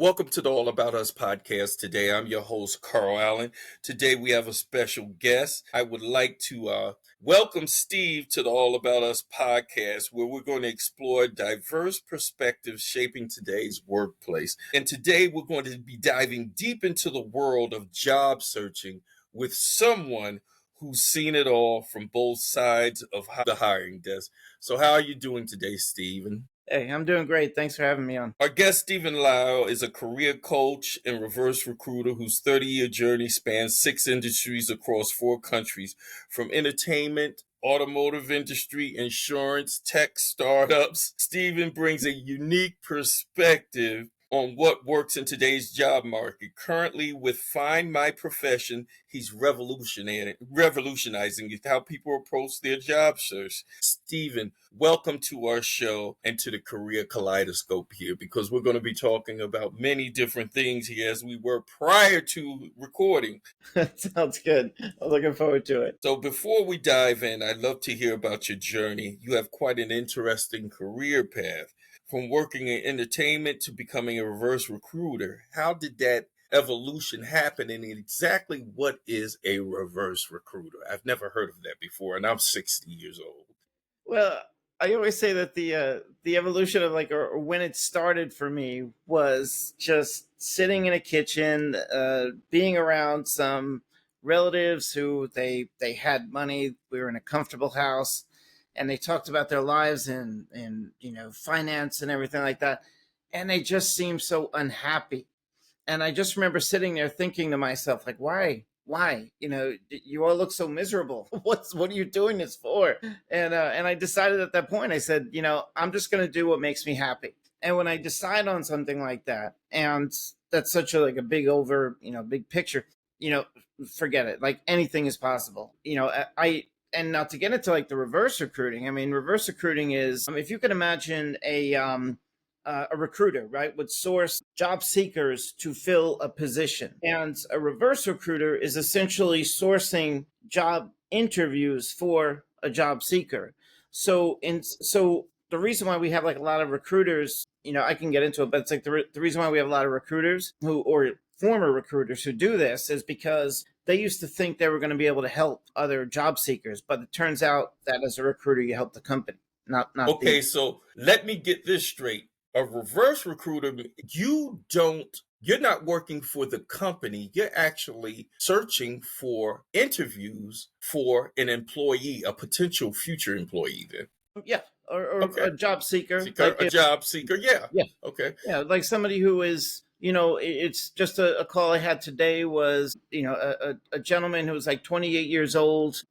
Welcome to the All About Us podcast. Today, I'm your host, Carl Allen. Today, we have a special guest. I would like to welcome Steve to the All About Us podcast, where we're going to explore diverse perspectives shaping today's workplace. And today, we're going to be diving deep into the world of job searching with someone who's seen it all from both sides of the hiring desk. So, how are you doing today, Steven? Hey, I'm doing great. Thanks for having me on. Our guest, Steven Lowell, is a career coach and reverse recruiter whose 30-year journey spans 6 industries across 4 countries, from entertainment, automotive industry, insurance, tech, startups. Steven brings a unique perspective on what works in today's job market. Currently, with Find My Profession, he's revolutionizing how people approach their job search. Steven, welcome to our show and to the Career Kaleidoscope here, because we're going to be talking about many different things here as we were prior to recording. Sounds good. I'm looking forward to it. So before we dive in, I'd love to hear about your journey. You have quite an interesting career path. From working in entertainment to becoming a reverse recruiter. How did that evolution happen, and exactly what is a reverse recruiter? I've never heard of that before, and I'm 60 years old. Well, I always say that the evolution of or when it started for me was just sitting in a kitchen, being around some relatives who they had money. We were in a comfortable house, and they talked about their lives and finance and everything like that, and they just seemed so unhappy. And I just remember sitting there thinking to myself, like, why you all look so miserable. What are you doing this for? And I decided at that point, I said, I'm just going to do what makes me happy. And when I decide on something like that, and that's such a big picture, forget it. Like, anything is possible. And not to get into the reverse recruiting. I mean, reverse recruiting is, if you can imagine a recruiter, right, would source job seekers to fill a position. And a reverse recruiter is essentially sourcing job interviews for a job seeker. So the reason why we have a lot of recruiters, I can get into it, but it's the reason why we have a lot of recruiters or former recruiters who do this is because they used to think they were going to be able to help other job seekers, but it turns out that as a recruiter, you help the company, not Okay, so let me get this straight. A reverse recruiter, you're not working for the company. You're actually searching for interviews for an employee, a potential future employee then. Yeah, or okay. A job seeker. A job seeker, yeah. Yeah. Okay. Yeah, like somebody who is, it's just a call I had today was, a gentleman who was 28 years old.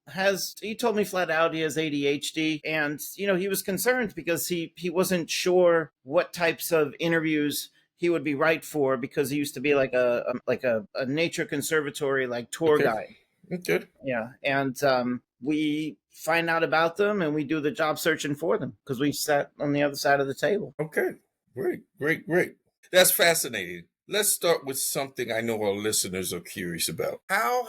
He told me flat out he has ADHD. And, he was concerned because he wasn't sure what types of interviews he would be right for, because he used to be a nature conservatory, tour guide. Okay. Yeah. And we find out about them and we do the job searching for them because we sat on the other side of the table. Okay. Great. That's fascinating. Let's start with something I know our listeners are curious about. How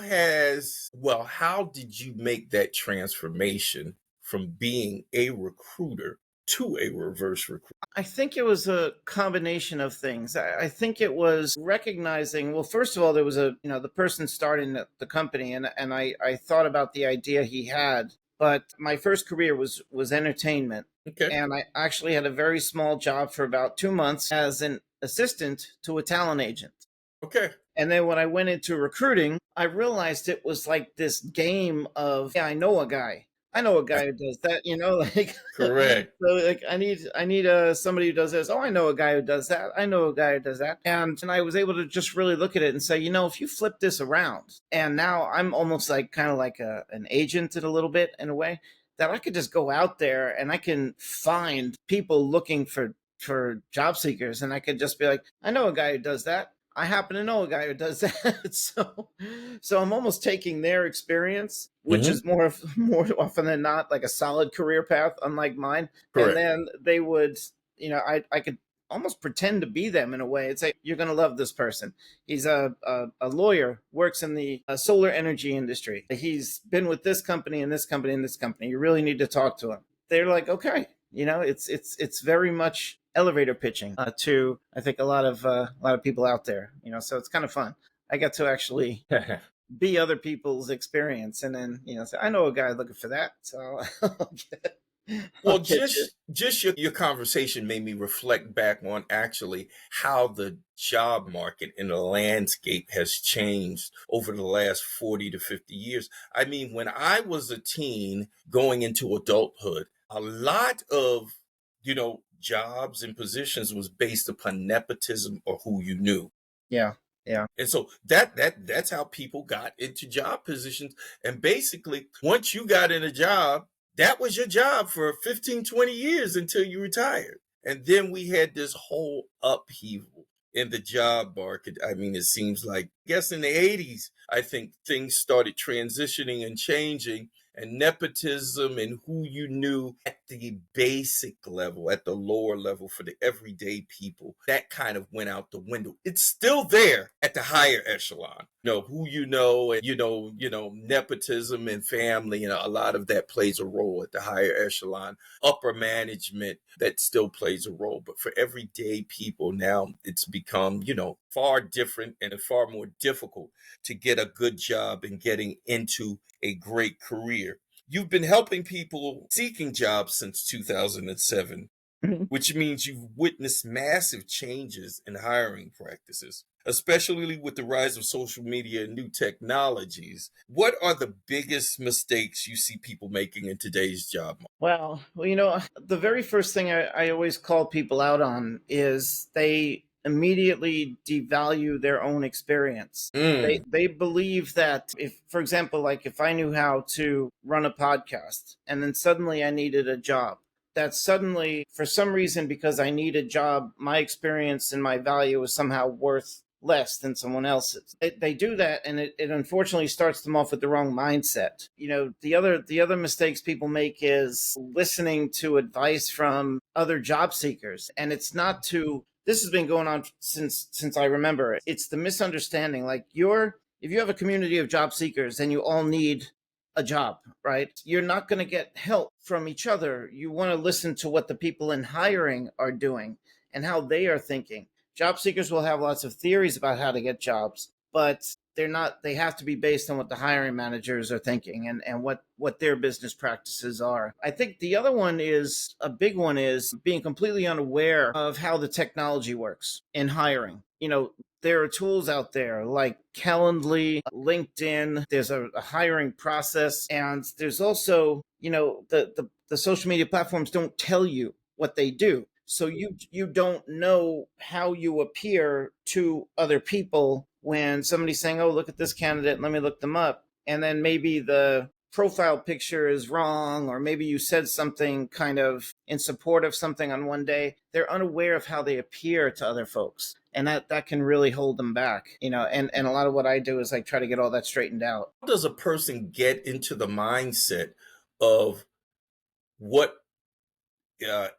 did you make that transformation from being a recruiter to a reverse recruiter? I think it was a combination of things. I think it was recognizing, well, first of all, there was the person starting the company, and I thought about the idea he had, but my first career was entertainment. Okay. And I actually had a very small job for about 2 months as an assistant to a talent agent. Okay. And then when I went into recruiting, I realized it was like this game of, I know a guy who does that, Correct. So I need somebody who does this. Oh, I know a guy who does that. I know a guy who does that. And I was able to just really look at it and say, if you flip this around, and now I'm almost kind of like an agent in a little bit, in a way, that I could just go out there and I can find people looking for job seekers, and I could just be like, I know a guy who does that. I happen to know a guy who does that. So I'm almost taking their experience, which is more often than not a solid career path, unlike mine. Correct. And then they would, I could almost pretend to be them in a way. It's like, you're going to love this person. He's a lawyer, works in the solar energy industry. He's been with this company and this company and this company. You really need to talk to him. They're like, okay, it's very much elevator pitching to, I think, a lot of people out there. So it's kind of fun. I get to actually be other people's experience, and then say, I know a guy looking for that, so I'll Well, get you. just your conversation made me reflect back on actually how the job market and the landscape has changed over the last 40 to 50 years. I mean, when I was a teen going into adulthood, a lot of, jobs and positions was based upon nepotism or who you knew. Yeah, yeah. And so that's how people got into job positions. And basically, once you got in a job, that was your job for 15, 20 years until you retired. And then we had this whole upheaval in the job market. I mean, it seems like, I guess in the 80s, I think things started transitioning and changing, and nepotism and who you knew at the basic level, at the lower level for the everyday people, that kind of went out the window. It's still there at the higher echelon. Who you know, and nepotism and family, a lot of that plays a role at the higher echelon. Upper management, that still plays a role. But for everyday people now, it's become, far different and far more difficult to get a good job and getting into a great career. You've been helping people seeking jobs since 2007, Mhm. which means you've witnessed massive changes in hiring practices, especially with the rise of social media and new technologies. What are the biggest mistakes you see people making in today's job market? Well, the very first thing I always call people out on is they immediately devalue their own experience. They Mm. they believe that, if, for example, like if I knew how to run a podcast and then suddenly I needed a job, that suddenly, for some reason, because I need a job, my experience and my value is somehow worth less than someone else's. They do that, and it unfortunately starts them off with the wrong mindset. The other mistakes people make is listening to advice from other job seekers, and it's not to. This has been going on since I remember. It's the misunderstanding. Like, if you have a community of job seekers and you all need a job, right? You're not going to get help from each other. You want to listen to what the people in hiring are doing and how they are thinking. Job seekers will have lots of theories about how to get jobs, but they have to be based on what the hiring managers are thinking, and what their business practices are. I think the other one is a big one is being completely unaware of how the technology works in hiring. There are tools out there like Calendly, LinkedIn. There's a hiring process, and there's also, the social media platforms don't tell you what they do. So you don't know how you appear to other people when somebody's saying, "Oh, look at this candidate, let me look them up." And then maybe the profile picture is wrong, or maybe you said something kind of in support of something on one day. They're unaware of how they appear to other folks, and that can really hold them back. And a lot of what I do is like try to get all that straightened out. How does a person get into the mindset of what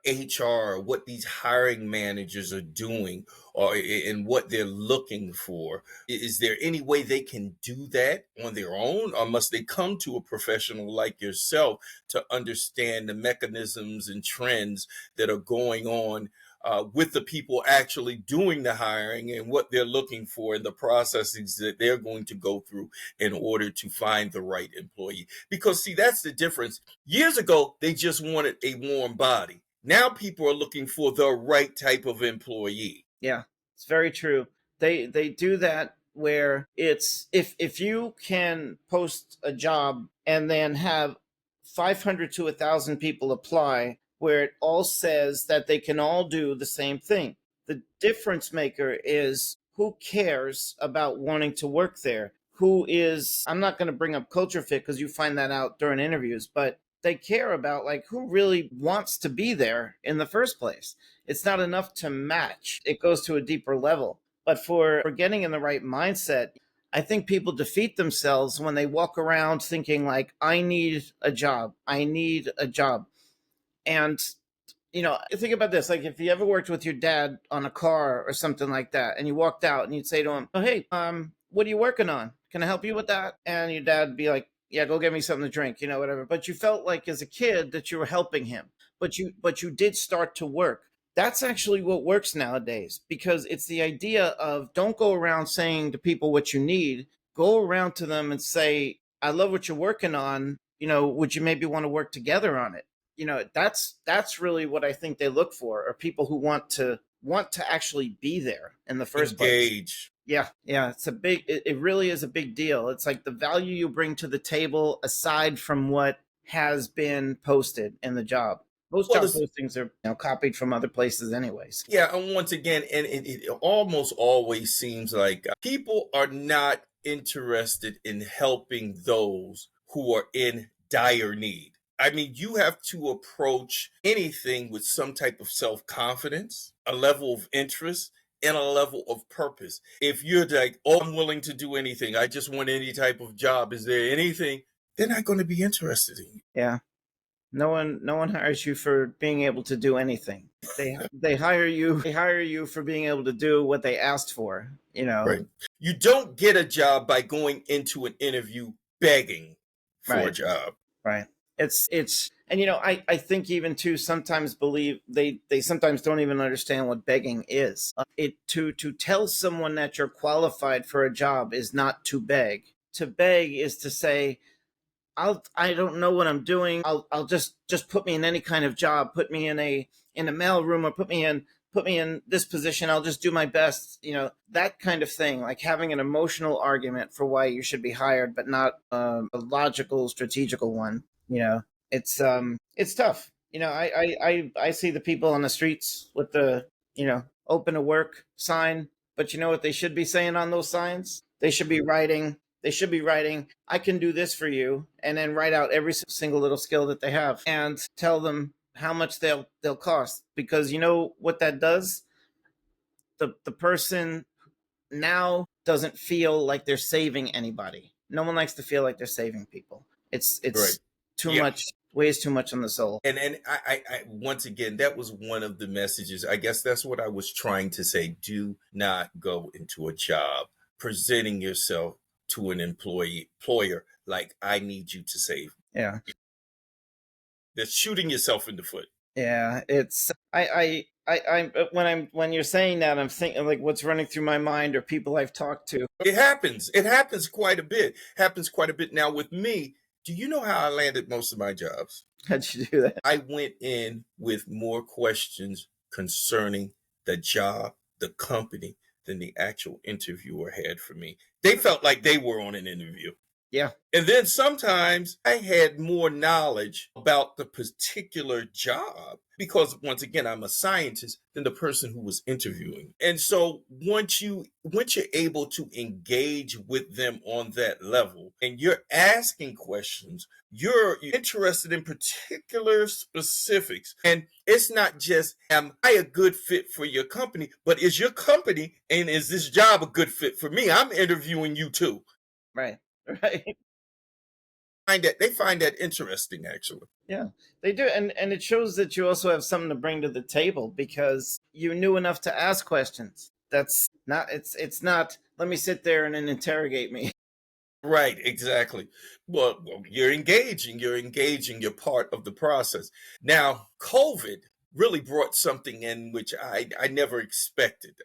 HR, what these hiring managers are doing, or and what they're looking for? Is there any way they can do that on their own, or must they come to a professional like yourself to understand the mechanisms and trends that are going on with the people actually doing the hiring and what they're looking for and the processes that they're going to go through in order to find the right employee? Because, see, that's the difference. Years ago, they just wanted a warm body. Now people are looking for the right type of employee. Yeah, it's very true. They do that where it's, if you can post a job and then have 500 to 1,000 people apply, where it all says that they can all do the same thing. The difference maker is who cares about wanting to work there. Who is, I'm not going to bring up culture fit because you find that out during interviews, but they care about like who really wants to be there in the first place. It's not enough to match. It goes to a deeper level. But for getting in the right mindset, I think people defeat themselves when they walk around thinking like, I need a job. I need a job. And think about this. Like, if you ever worked with your dad on a car or something like that, and you walked out and you'd say to him, "Oh, hey, what are you working on? Can I help you with that?" And your dad'd be like, "Yeah, go get me something to drink, whatever." But you felt like as a kid that you were helping him. But you did start to work. That's actually what works nowadays, because it's the idea of, don't go around saying to people what you need. Go around to them and say, I love what you're working on. Would you maybe want to work together on it? That's really what I think they look for, are people who want to actually be there in the first place. Engage. Yeah, yeah, it really is a big deal. It's like the value you bring to the table aside from what has been posted in the job. Most Well, job it's, postings are copied from other places anyways. yeah, and once again, and it almost always seems like people are not interested in helping those who are in dire need. I mean, you have to approach anything with some type of self confidence, a level of interest, and a level of purpose. If you're like, oh, I'm willing to do anything, I just want any type of job, is there anything? They're not going to be interested in you. Yeah. No one hires you for being able to do anything. They hire you for being able to do what they asked for. Right. You don't get a job by going into an interview begging for a Right. job. Right. It's and I think even too sometimes believe they sometimes don't even understand what begging is. It to tell someone that you're qualified for a job is not to beg. To beg is to say, I don't know what I'm doing. I'll just put me in any kind of job. Put me in a mailroom, or put me in this position. I'll just do my best. That kind of thing. Like having an emotional argument for why you should be hired, but not a logical, strategical one. It's tough. I see the people on the streets with the open to work sign, but you know what they should be saying on those signs? They should be writing, I can do this for you, and then write out every single little skill that they have and tell them how much they'll cost. Because you know what that does? The person now doesn't feel like they're saving anybody. No one likes to feel like they're saving people. It's Right. it's too Yeah. much, weighs too much on the soul. And I once again, that was one of the messages. I guess that's what I was trying to say. Do not go into a job presenting yourself to an employer like, I need you to save. Yeah. That's shooting yourself in the foot. Yeah, it's when you're saying that, I'm thinking like what's running through my mind are people I've talked to. It happens. It happens quite a bit. Happens quite a bit. Now with me, do you know how I landed most of my jobs? How'd you do that? I went in with more questions concerning the job, the company, than the actual interviewer had for me. They felt like they were on an interview. Yeah. And then sometimes I had more knowledge about the particular job because once again I'm a scientist than the person who was interviewing. And so once you're able to engage with them on that level and you're asking questions, you're interested in particular specifics. And it's not just, am I a good fit for your company, but is your company and is this job a good fit for me? I'm interviewing you too. Right. Right. They find that interesting actually. Yeah, they do, and it shows that you also have something to bring to the table because you knew enough to ask questions. That's not. It's not. Let me sit there and then interrogate me. Right, exactly. Well, you're part of the process. Now COVID really brought something in which I never expected.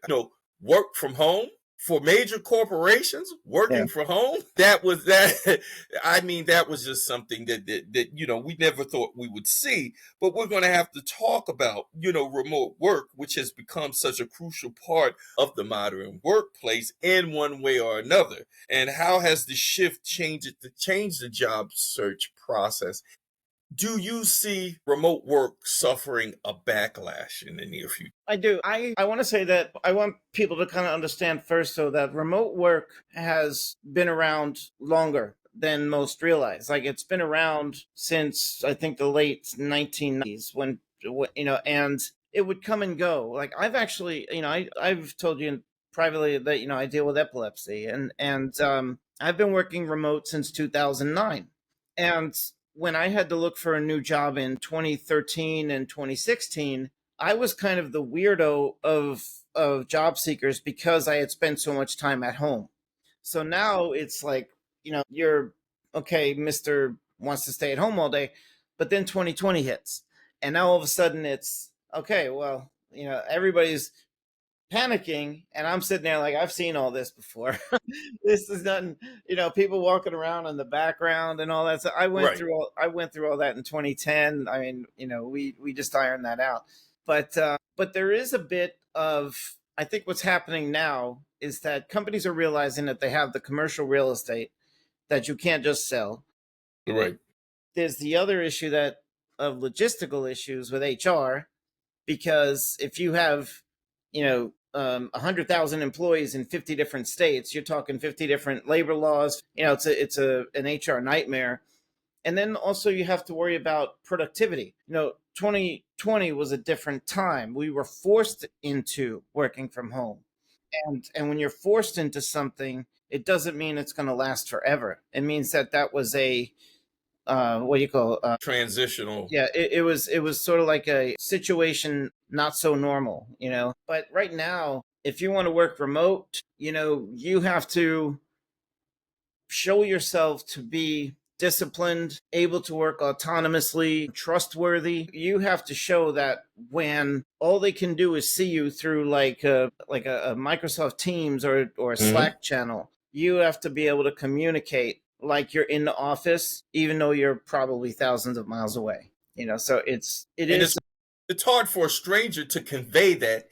Work from home for major corporations, Yeah. working from home. That was that. I mean, that was just something that we never thought we would see. But we're going to have to talk about remote work, which has become such a crucial part of the modern workplace in one way or another. And how has the shift changed the job search process? Do you see remote work suffering a backlash in the near future? I do. I want to say that I want people to kind of understand first, so that remote work has been around longer than most realize. Like it's been around since I think the late 1990s and it would come and go. Like I've actually, I've told you privately that I deal with epilepsy, and I've been working remote since 2009. And when I had to look for a new job in 2013 and 2016, I was kind of the weirdo of job seekers because I had spent so much time at home. So now it's like, you're okay, Mr. wants to stay at home all day, but then 2020 hits. And now all of a sudden it's okay, well, Everybody's panicking, and I'm sitting there like, I've seen all this before. This is nothing. People walking around in the background and all that. So Right. I went through all that in 2010. I mean, we just ironed that out. But there is a bit of, I think what's happening now is that companies are realizing that they have the commercial real estate that you can't just sell. Right. There's the other issue that of logistical issues with HR, because if you have, 100,000 employees in 50 different states, you're talking 50 different labor laws. It's an HR nightmare. And then also you have to worry about productivity. 2020 was a different time. We were forced into working from home. And when you're forced into something, it doesn't mean it's going to last forever. It means that was a what do you call Transitional. yeah, it was sort of like a situation not so normal. But right now, if you want to work remote, you have to show yourself to be disciplined, able to work autonomously, trustworthy. You have to show that when all they can do is see you through like a Microsoft Teams or a Hmm. Slack channel, you have to be able to communicate like you're in the office, even though you're probably thousands of miles away. So it And is. it's hard for a stranger to convey that,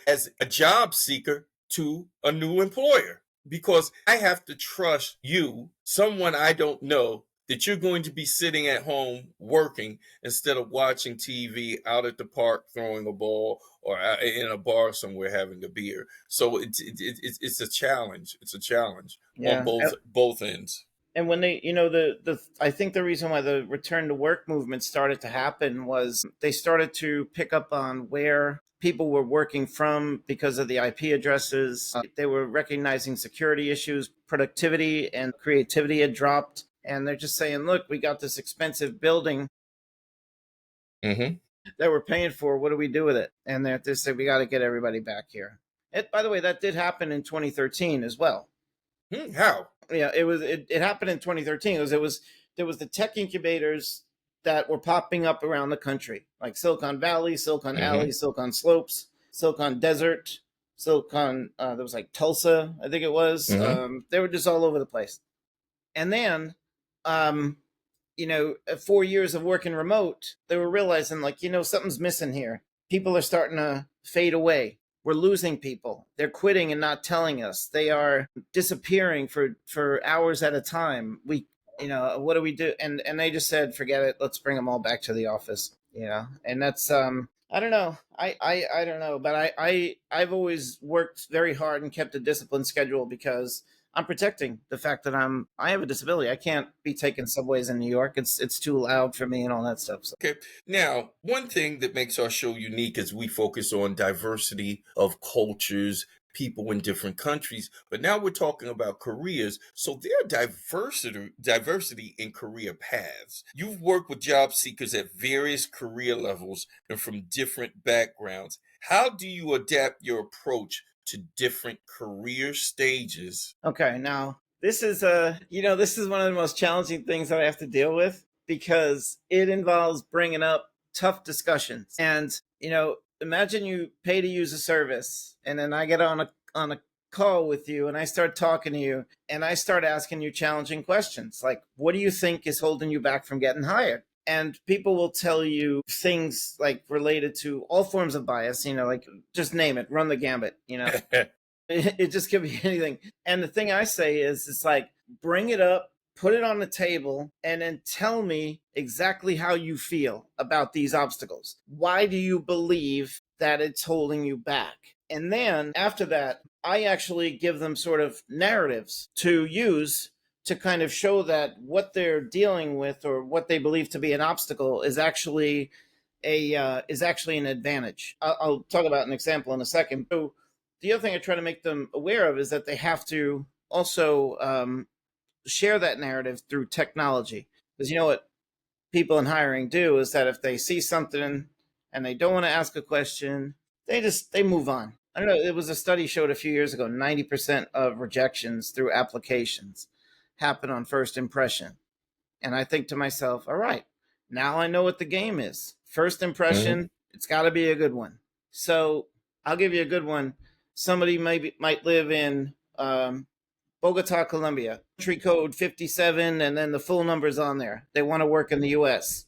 as a job seeker to a new employer, because I have to trust you, someone I don't know, that you're going to be sitting at home working instead of watching TV out at the park throwing a ball or in a bar somewhere having a beer. So it's a challenge. It's a challenge on Yeah. both ends. And when they, the I think the reason why the return to work movement started to happen was they started to pick up on where people were working from because of the IP addresses. They were recognizing security issues, productivity and creativity had dropped, and they're just saying, look, we got this expensive building Hmm. that we're paying for. What do we do with it? And they said, we got to get everybody back here. By the way, that did happen in 2013 as well. How? Yeah, it happened in 2013. There was the tech incubators that were popping up around the country, like Silicon Valley, Silicon Alley, Hmm. Silicon Slopes, Silicon Desert, Silicon. There was like Tulsa, I think it was. Hmm. They were just all over the place. And then, 4 years of working remote, they were realizing like, something's missing here. People are starting to fade away. We're losing people. They're quitting and not telling us. They are disappearing for hours at a time. What do we do? And they just said, forget it. Let's bring them all back to the office. And that's I don't know. I don't know, but I've always worked very hard and kept a disciplined schedule because I'm protecting the fact that I have a disability. I can't be taking subways in New York. It's too loud for me and all that stuff. So. Okay. Now, one thing that makes our show unique is we focus on diversity of cultures, people in different countries. But now we're talking about careers. So there are diversity in career paths. You've worked with job seekers at various career levels and from different backgrounds. How do you adapt your approach to different career stages? Okay, now this is one of the most challenging things that I have to deal with because it involves bringing up tough discussions. And imagine you pay to use a service, and then I get on a call with you, and I start talking to you, and I start asking you challenging questions like, "What do you think is holding you back from getting hired?" And people will tell you things like related to all forms of bias. Like just name it, run the gambit. It just could be anything. And the thing I say is, it's like, bring it up, put it on the table, and then tell me exactly how you feel about these obstacles. Why do you believe that it's holding you back? And then after that, I actually give them sort of narratives to use to kind of show that what they're dealing with or what they believe to be an obstacle is actually an advantage. I'll talk about an example in a second. So the other thing I try to make them aware of is that they have to also share that narrative through technology. Because what people in hiring do is that if they see something and they don't want to ask a question, they move on. I don't know. It was a study showed a few years ago 90% of rejections through applications happen on first impression. And I think to myself, all right, now I know what the game is. First Mhm. impression, it's got to be a good one. So I'll give you a good one. Somebody might live in Bogota, Colombia, country code 57, and then the full numbers on there. They want to work in the U.S.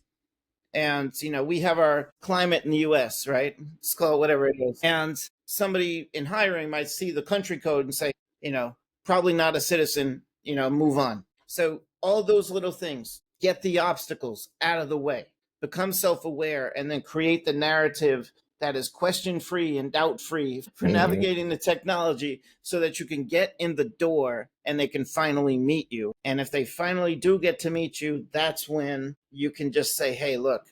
And, we have our climate in the US, right? Let's call it whatever it is. And somebody in hiring might see the country code and say, you know, probably not a citizen, move on. So all those little things, get the obstacles out of the way, become self aware, and then create the narrative that is question free and doubt free for navigating the technology so that you can get in the door and they can finally meet you. And if they finally do get to meet you, that's when you can just say, hey, look,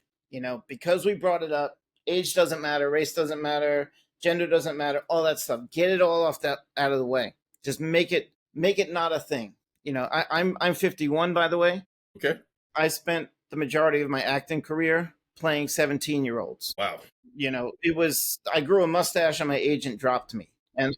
because we brought it up, age doesn't matter, race doesn't matter, gender doesn't matter, all that stuff. Get it all out of the way. Just make it not a thing. I'm 51, by the way. Okay. I spent the majority of my acting career playing 17-year-olds. Wow. I grew a mustache and my agent dropped me. And,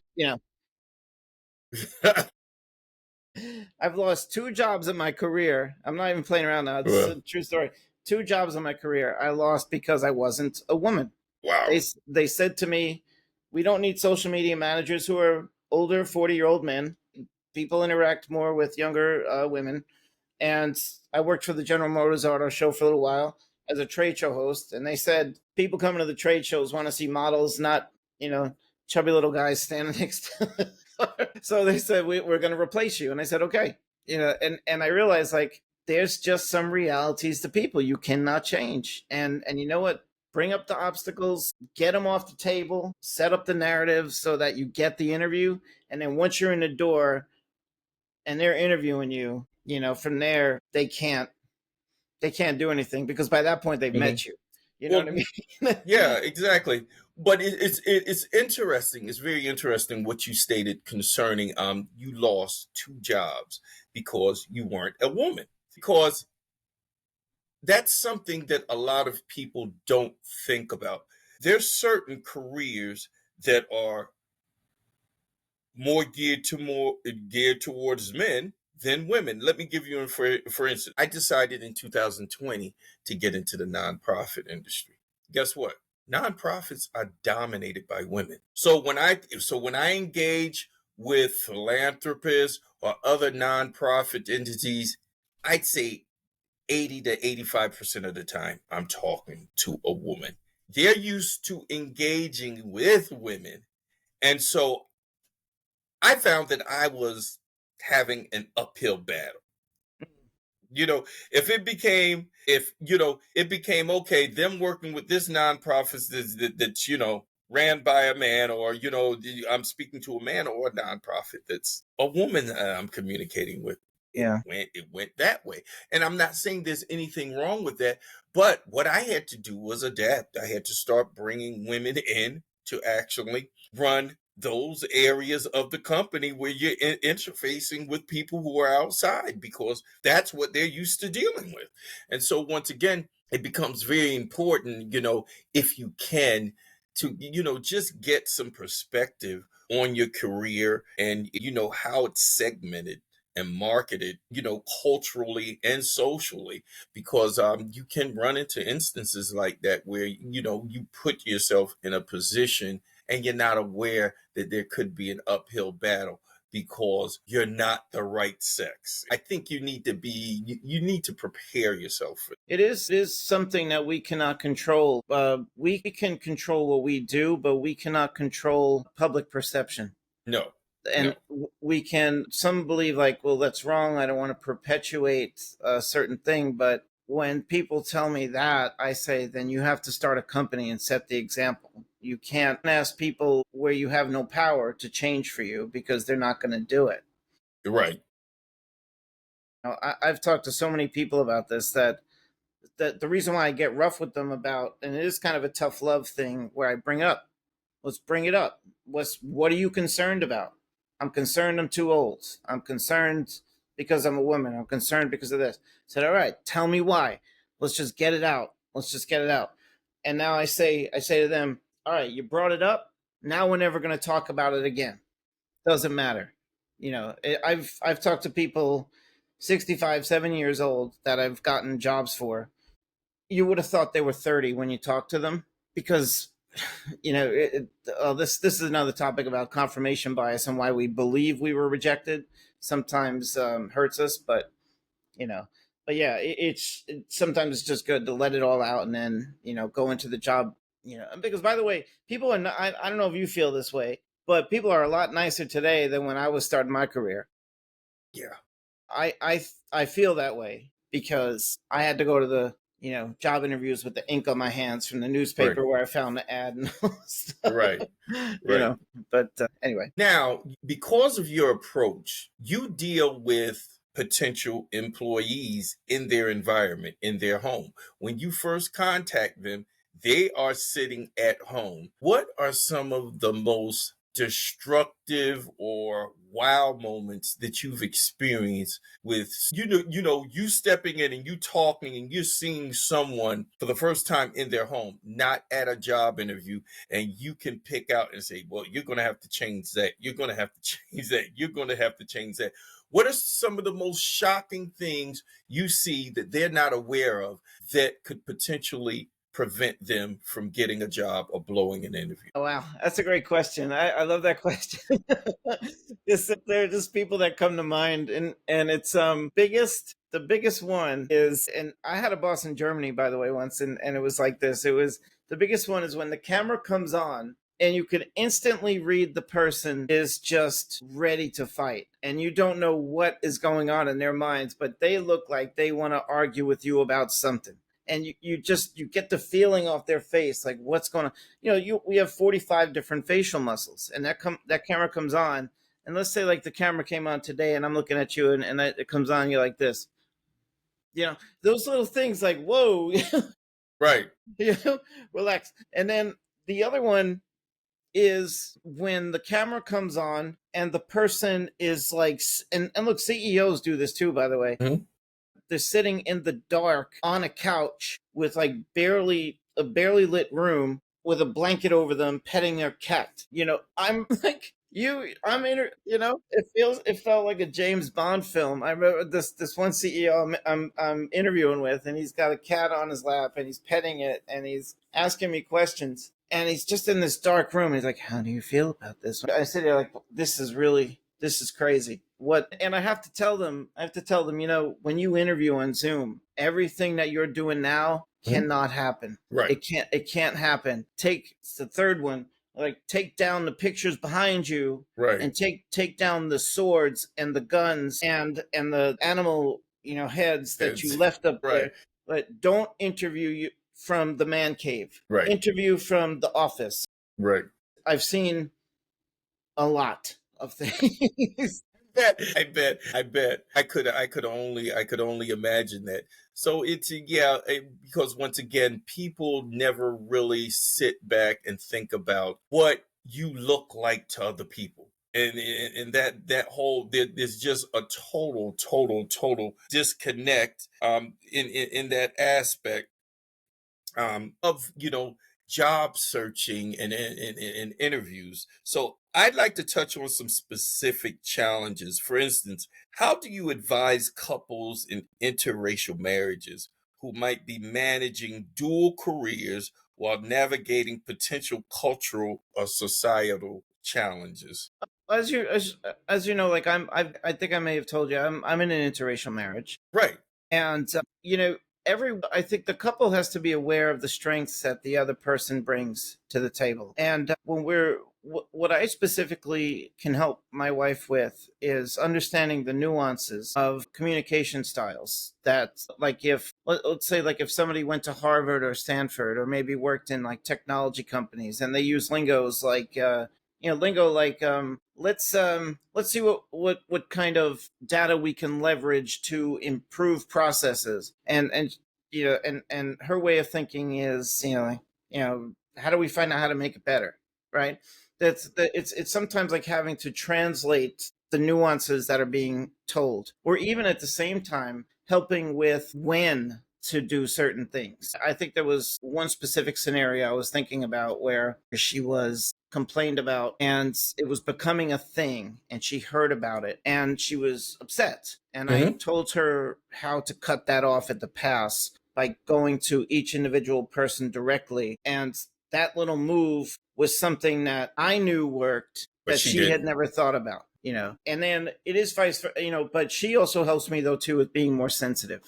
I've lost 2 jobs in my career. I'm not even playing around now. This is a true story. 2 jobs in my career I lost because I wasn't a woman. Wow. They said to me, we don't need social media managers who are older, 40-year-old men. People interact more with younger women. And I worked for the General Motors Auto Show for a little while as a trade show host. And they said, people coming to the trade shows want to see models, not, chubby little guys standing next to So they said, we're going to replace you. And I said, okay. And I realized, like, there's just some realities to people you cannot change. And you know what? Bring up the obstacles, get them off the table, set up the narrative so that you get the interview. And then once you're in the door and they're interviewing you, from there, they can't do anything because by that point they've met you. You know what I mean? Yeah, exactly. But it's interesting. It's very interesting what you stated concerning you lost 2 jobs because you weren't a woman. Because that's something that a lot of people don't think about. There's certain careers that are more geared towards men than women. Let me give you for instance. I decided in 2020 to get into the nonprofit industry. Guess what? Nonprofits are dominated by women. So when I engage with philanthropists or other nonprofit entities, I'd say 80 to 85% of the time I'm talking to a woman. They're used to engaging with women. And so I found that I was having an uphill battle. If it became okay, them working with this nonprofit that's ran by a man, or I'm speaking to a man, or a nonprofit that's a woman that I'm communicating with. Yeah. It went that way. And I'm not saying there's anything wrong with that, but what I had to do was adapt. I had to start bringing women in to actually run those areas of the company where you're interfacing with people who are outside, because that's what they're used to dealing with. And so once again, it becomes very important, if you can, to just get some perspective on your career and how it's segmented and marketed, culturally and socially, because you can run into instances like that where you put yourself in a position and you're not aware that there could be an uphill battle because you're not the right sex. I think you need to prepare yourself for it. It is something that we cannot control. We can control what we do, but we cannot control public perception. No. And we can, some believe like, well, that's wrong. I don't want to perpetuate a certain thing. But when people tell me that, I say, then you have to start a company and set the example. You can't ask people where you have no power to change for you because they're not going to do it. You're right. I've talked to so many people about this that the reason why I get rough with them about, and it is kind of a tough love thing where I bring up, let's bring it up. What are you concerned about? I'm concerned I'm too old. I'm concerned because I'm a woman. I'm concerned because of this. I said, all right, tell me why. Let's just get it out. And now I say to them, all right, you brought it up. Now we're never going to talk about it again. Doesn't matter. I've talked to people 65, 70 years old that I've gotten jobs for. You would have thought they were 30 when you talk to them because This is another topic about confirmation bias and why we believe we were rejected. Sometimes hurts us, but you know, but yeah, sometimes it's just good to let it all out and then go into the job. Because by the way, people are not, I don't know if you feel this way, but people are a lot nicer today than when I was starting my career. Yeah. I feel that way because I had to go to the job interviews with the ink on my hands from the Right. newspaper where I found the ad and all stuff. Right. you Right. know. But anyway, Now, because of your approach, you deal with potential employees in their environment, in their home. When you first contact them, they are sitting at home. What are some of the most destructive or wow moments that you've experienced with you stepping in and you talking and you're seeing someone for the first time in their home, not at a job interview, and you can pick out and say, well, you're going to have to change that. You're going to have to change that. You're going to have to change that. What are some of the most shocking things you see that they're not aware of that could potentially prevent them from getting a job or blowing an interview? oh, wow, that's a great question. I love that question. There are just people that come to mind, and it's biggest. The biggest one is, and I had a boss in Germany, by the way, once, and it was like this. It was the biggest one is when the camera comes on and you can instantly read the person is just ready to fight, and you don't know what is going on in their minds, but they look like they want to argue with you about something. And you get the feeling off their face, like what's going on. We have 45 different facial muscles, and that camera comes on, and let's say like the camera came on today and I'm looking at you, and it comes on, you're like this, those little things, like whoa. Right. you know Relax. And then the other one is when the camera comes on and the person is like, and look, CEOs do this too, by the way. Mhm. They're sitting in the dark on a couch with like barely lit room with a blanket over them, petting their cat. I'm like, it felt like a James Bond film. I remember this one CEO I'm interviewing with, and he's got a cat on his lap and he's petting it and he's asking me questions, and he's just in this dark room. He's like, how do you feel about this? I sit there like, this is crazy. What? And I have to tell them, when you interview on Zoom, everything that you're doing now Mhm. cannot happen. Right. It can't happen. It's the third one, like take down the pictures behind you Right. and take down the swords and the guns and the animal, heads that you It's, left up right. there. But don't interview you from the man cave. Right. Interview from the office. Right. I've seen a lot of things. I bet. I could only imagine that. So because once again, people never really sit back and think about what you look like to other people. And that whole there's just a total disconnect in that aspect of job searching and interviews. So I'd like to touch on some specific challenges. For instance, how do you advise couples in interracial marriages who might be managing dual careers while navigating potential cultural or societal challenges? As you know, like I think I may have told you, I'm in an interracial marriage. Right. And every I think the couple has to be aware of the strengths that the other person brings to the table. And what I specifically can help my wife with is understanding the nuances of communication styles. That, like, let's say, like, if somebody went to Harvard or Stanford or maybe worked in like technology companies and they use lingo like, let's see what kind of data we can leverage to improve processes. And her way of thinking is, how do we find out how to make it better, right? It's sometimes like having to translate the nuances that are being told, or even at the same time helping with when to do certain things. I think there was one specific scenario I was thinking about where she was complained about and it was becoming a thing, and she heard about it and she was upset, and I Hmm. told her how to cut that off at the pass by going to each individual person directly. And that little move was something that I knew worked But that she she had didn't. never thought about, and then it is but she also helps me though too with being more sensitive.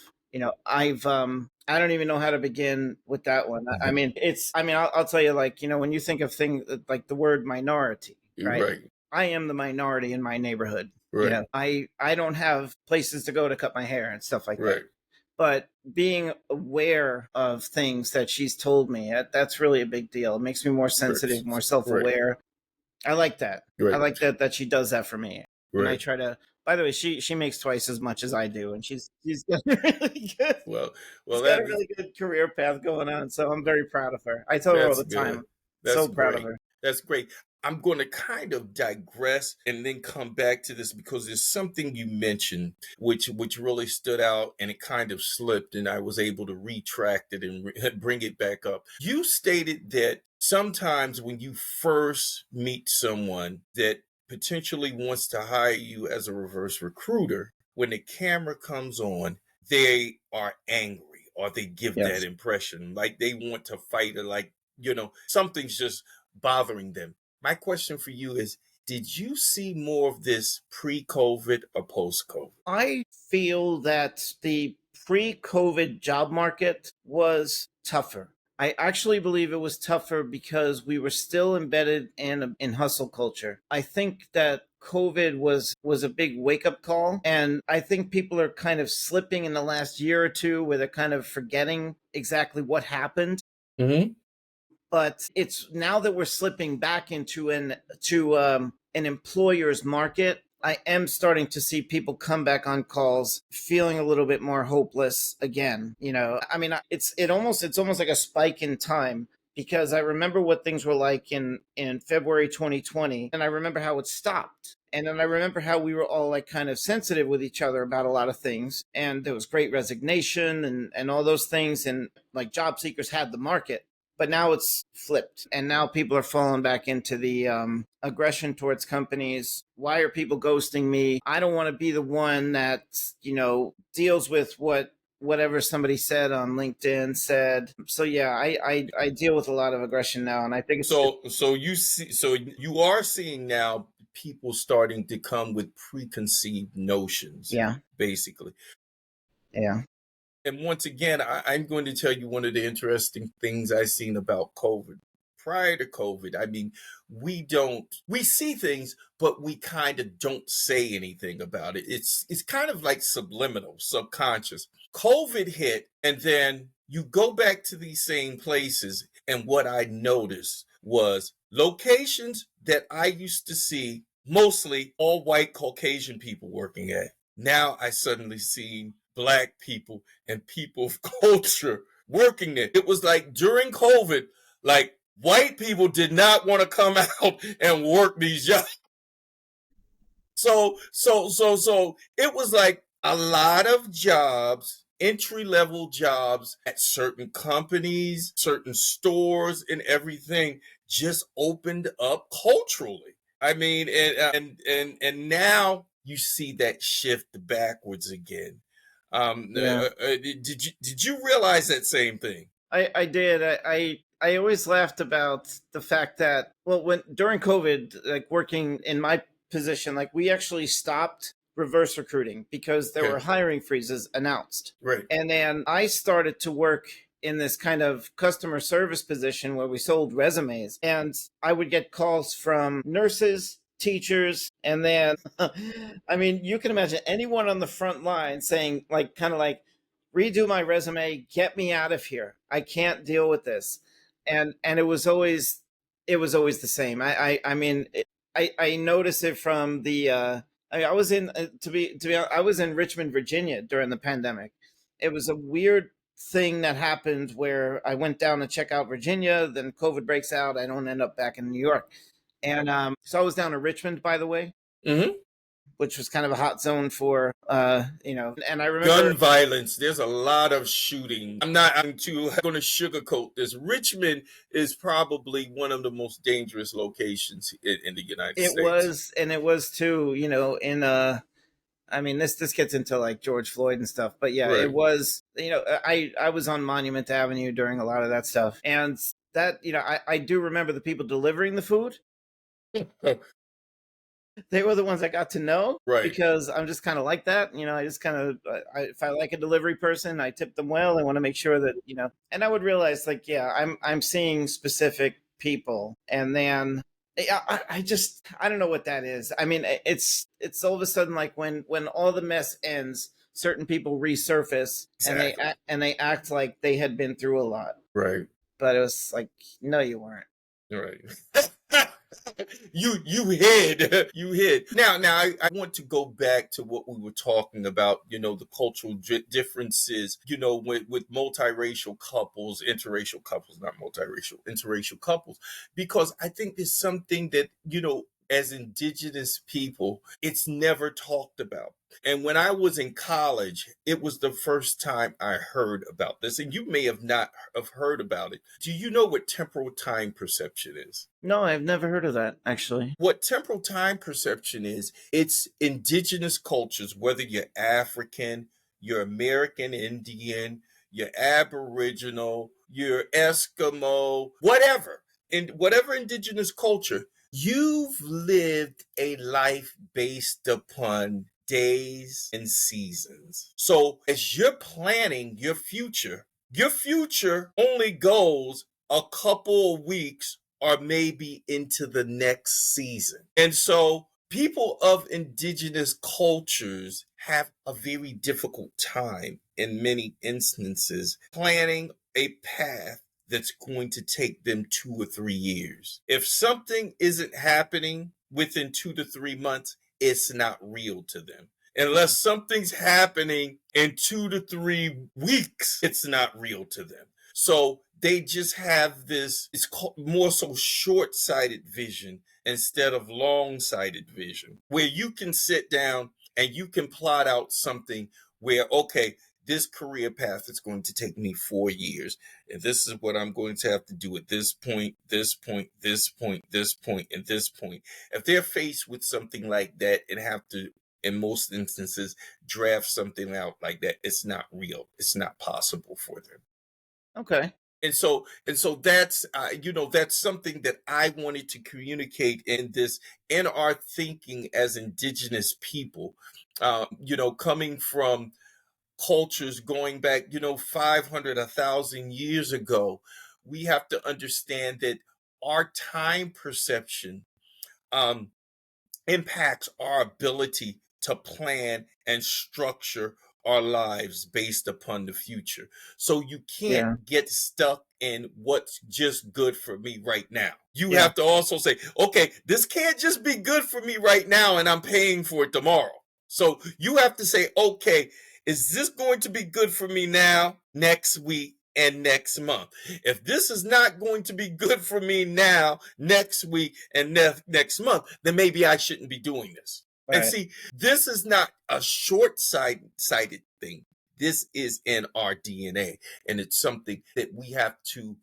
I don't even know how to begin with that one. I Mhm. mean, I'll tell you, like, when you think of things like the word minority, You're right? right. I am the minority in my neighborhood. Right. I don't have places to go to cut my hair and stuff like that. Right. But being aware of things that she's told me, that's really a big deal. It makes me more Right. sensitive, more Right. self-aware. I like that. I Right. like that she does that for me. And I Right. try to, by the way, she makes twice as much as I do, and she's got a really good Well, she's well, got a really good career path going on. So I'm very proud of her. I tell her all that's the time, good. That's so proud of great. her. That's great. I'm going to kind of digress and then come back to this because there's something you mentioned which really stood out and it kind of slipped and I was able to retract it and bring it back up. You stated that sometimes when you first meet someone that potentially wants to hire you as a reverse recruiter, when the camera comes on, they are angry or they give that Yes. impression like they want to fight or like, something's just bothering them. My question for you is, did you see more of this pre-COVID or post-COVID? I feel that the pre-COVID job market was tougher. I actually believe it was tougher because we were still embedded in hustle culture. I think that COVID was a big wake up call, and I think people are kind of slipping in the last year or two where they're kind of forgetting exactly what happened. Mm-hmm. But it's now that we're slipping back into an employer's market. I am starting to see people come back on calls feeling a little bit more hopeless again. I mean, it's almost like a spike in time, because I remember what things were like in February 2020, and I remember how it stopped. And then I remember how we were all like kind of sensitive with each other about a lot of things, and there was great resignation and all those things, and like job seekers had the market. But now it's flipped, and now people are falling back into the aggression towards companies. Why are people ghosting me? I don't want to be the one that deals with whatever somebody said on LinkedIn said. So yeah, I deal with a lot of aggression now, and I think it's So you are seeing now people starting to come with preconceived notions, yeah, basically. yeah, And once again, I'm going to tell you one of the interesting things I've seen about COVID. Prior to COVID, I mean, we see things, but we kind of don't say anything about it. It's kind of like subliminal, subconscious. COVID hit, and then you go back to these same places, and what I noticed was locations that I used to see mostly all white Caucasian people working at. Now I suddenly see Black people and people of culture working there. It was like during COVID, like white people did not want to come out and work these jobs. So it was like a lot of jobs, entry level jobs at certain companies, certain stores, and everything just opened up culturally. I mean, and now you see that shift backwards again. yeah. Did you realize that same thing? I did. I always laughed about the fact that, well, when during COVID, like working in my position, like we actually stopped reverse recruiting because there were Okay, hiring freezes announced. right. And then I started to work in this kind of customer service position where we sold resumes, and I would get calls from nurses, teachers, and then I mean, you can imagine anyone on the front line saying, like, kind of like, redo my resume, get me out of here, I can't deal with this. And it was always the same. I noticed it from the I was in to be honest, I was in Richmond, Virginia during the pandemic. It was a weird thing that happened where I went down to check out Virginia, then COVID breaks out, I don't end up back in New York. And so I was down in Richmond, by the way, Mm-hmm. which was kind of a hot zone for and I remember. Gun violence. There's a lot of shooting. I'm going to sugarcoat this. Richmond is probably one of the most dangerous locations in the United It States. was, and it was too, in I mean, this gets into like George Floyd and stuff, but yeah, it Right. was. I was on Monument Avenue during a lot of that stuff, and that, I do remember the people delivering the food. They were the ones I got to know Right. because I'm just kind of like that. I just kind of, if I like a delivery person, I tip them well. I want to make sure that, and I would realize like, yeah, I'm seeing specific people. And then I just, I don't know what that is. I mean, it's all of a sudden like when all the mess ends, certain people resurface and Exactly. and they act like they had been through a lot. Right. But it was like, no, you weren't. Right. You hid. You hid. Now I want to go back to what we were talking about, the cultural differences, with multiracial couples, interracial couples, not multiracial, interracial couples, because I think there's something that, as indigenous people, it's never talked about. And when I was in college, it was the first time I heard about this. And you may have not have heard about it. Do you know what temporal time perception is? No, I've never heard of that actually. What temporal time perception is, it's indigenous cultures, whether you're African, you're American Indian, you're Aboriginal, you're Eskimo, whatever, in whatever indigenous culture, you've lived a life based upon days and seasons. So as you're planning your future only goes a couple of weeks or maybe into the next season. And so people of indigenous cultures have a very difficult time in many instances planning a path that's going to take them 2 or 3 years. If something isn't happening within 2 to 3 months, it's not real to them. Unless something's happening in 2 to 3 weeks, it's not real to them. So they just have this, it's called more so short sighted vision instead of long sighted vision, where you can sit down and you can plot out something where, okay, this career path is going to take me 4 years. And this is what I'm going to have to do at this point, this point, this point, this point, and this point. If they're faced with something like that and have to, in most instances, draft something out like that, it's not real. It's not possible for them. Okay. And so that's that's something that I wanted to communicate in our thinking as indigenous people, coming from cultures going back 500, 1,000 years ago. We have to understand that our time perception um, impacts our ability to plan and structure our lives based upon the future. So you can't Yeah. get stuck in what's just good for me right now. You Yeah. have to also say, okay, this can't just be good for me right now and I'm paying for it tomorrow. So you have to say, okay, is this going to be good for me now, next week, and next month? If this is not going to be good for me now, next week, and next month, then maybe I shouldn't be doing this. And Right. see, this is not a short-sighted thing. This is in our DNA, and it's something that we have to